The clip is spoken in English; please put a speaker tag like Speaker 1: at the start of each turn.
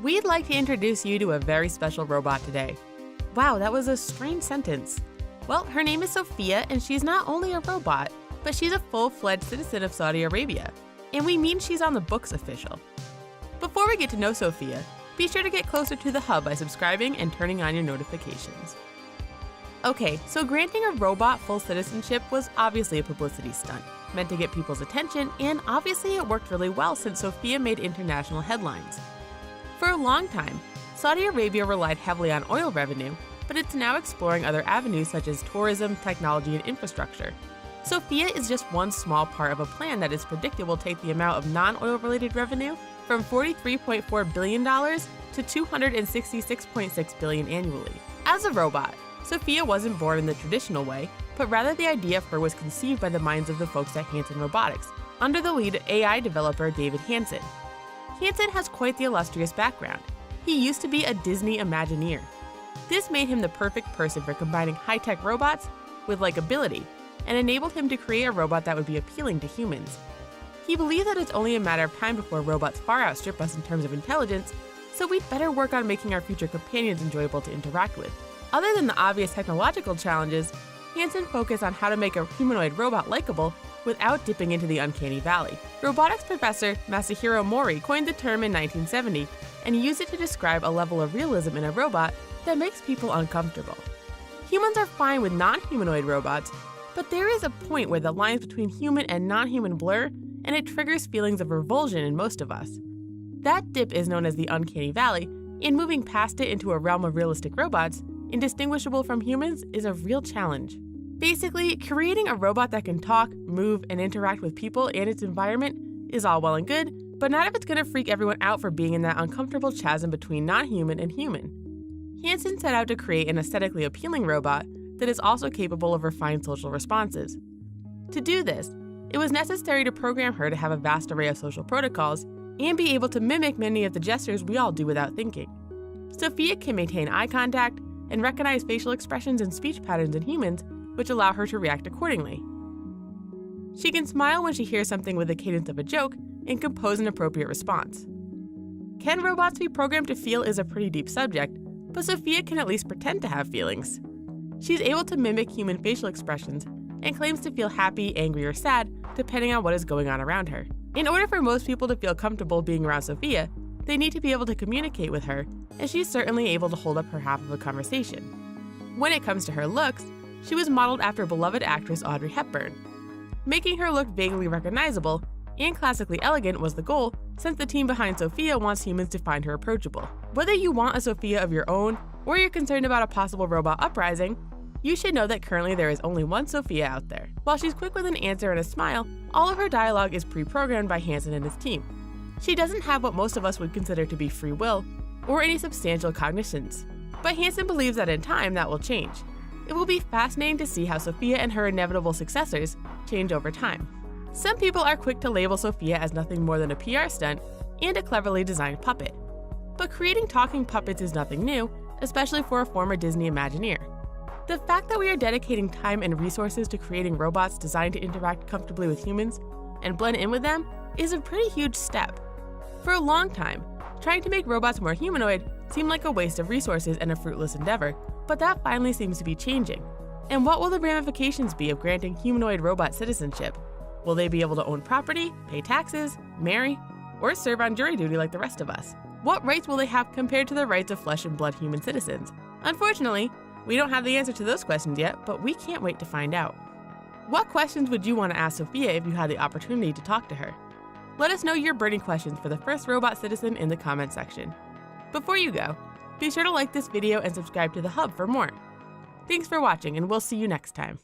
Speaker 1: We'd like to introduce you to a very special robot today. Wow, that was a strange sentence. Well, her name is Sophia, and she's not only a robot, but she's a full-fledged citizen of Saudi Arabia. And we mean she's on the books official. Before we get to know Sophia, be sure to get closer to the Hub by subscribing and turning on your notifications. Okay, so granting a robot full citizenship was obviously a publicity stunt, meant to get people's attention, and obviously it worked really well since Sophia made international headlines. For a long time, Saudi Arabia relied heavily on oil revenue, but it's now exploring other avenues such as tourism, technology, and infrastructure. Sophia is just one small part of a plan that is predicted will take the amount of non-oil related revenue from $43.4 billion to $266.6 billion annually. As a robot, Sophia wasn't born in the traditional way, but rather the idea of her was conceived by the minds of the folks at Hanson Robotics, under the lead AI developer David Hanson. Hanson has quite the illustrious background. He used to be a Disney Imagineer. This made him the perfect person for combining high-tech robots with likability, and enabled him to create a robot that would be appealing to humans. He believed that it's only a matter of time before robots far outstrip us in terms of intelligence, so we'd better work on making our future companions enjoyable to interact with. Other than the obvious technological challenges, Hanson focused on how to make a humanoid robot likable without dipping into the uncanny valley. Robotics professor Masahiro Mori coined the term in 1970 and used it to describe a level of realism in a robot that makes people uncomfortable. Humans are fine with non-humanoid robots, but there is a point where the lines between human and non-human blur, and it triggers feelings of revulsion in most of us. That dip is known as the uncanny valley, and moving past it into a realm of realistic robots, indistinguishable from humans, is a real challenge. Basically, creating a robot that can talk, move, and interact with people and its environment is all well and good, but not if it's going to freak everyone out for being in that uncomfortable chasm between non-human and human. Hanson set out to create an aesthetically appealing robot that is also capable of refined social responses. To do this, it was necessary to program her to have a vast array of social protocols and be able to mimic many of the gestures we all do without thinking. Sophia can maintain eye contact and recognize facial expressions and speech patterns in humans, which allow her to react accordingly. She can smile when she hears something with the cadence of a joke and compose an appropriate response. Can robots be programmed to feel is a pretty deep subject, but Sophia can at least pretend to have feelings. She's able to mimic human facial expressions and claims to feel happy, angry, or sad depending on what is going on around her. In order for most people to feel comfortable being around Sophia, they need to be able to communicate with her, and she's certainly able to hold up her half of a conversation. When it comes to her looks, she was modeled after beloved actress Audrey Hepburn. Making her look vaguely recognizable and classically elegant was the goal, since the team behind Sophia wants humans to find her approachable. Whether you want a Sophia of your own, or you're concerned about a possible robot uprising, you should know that currently there is only one Sophia out there. While she's quick with an answer and a smile, all of her dialogue is pre-programmed by Hanson and his team. She doesn't have what most of us would consider to be free will, or any substantial cognitions. But Hanson believes that in time that will change. It will be fascinating to see how Sophia and her inevitable successors change over time. Some people are quick to label Sophia as nothing more than a PR stunt and a cleverly designed puppet. But creating talking puppets is nothing new, especially for a former Disney Imagineer. The fact that we are dedicating time and resources to creating robots designed to interact comfortably with humans and blend in with them is a pretty huge step. For a long time, trying to make robots more humanoid seemed like a waste of resources and a fruitless endeavor, but that finally seems to be changing. And what will the ramifications be of granting humanoid robot citizenship? Will they be able to own property, pay taxes, marry, or serve on jury duty like the rest of us? What rights will they have compared to the rights of flesh and blood human citizens? Unfortunately, we don't have the answer to those questions yet, but we can't wait to find out. What questions would you want to ask Sophia if you had the opportunity to talk to her? Let us know your burning questions for the first robot citizen in the comment section. Before you go, be sure to like this video and subscribe to The Hub for more. Thanks for watching, and we'll see you next time.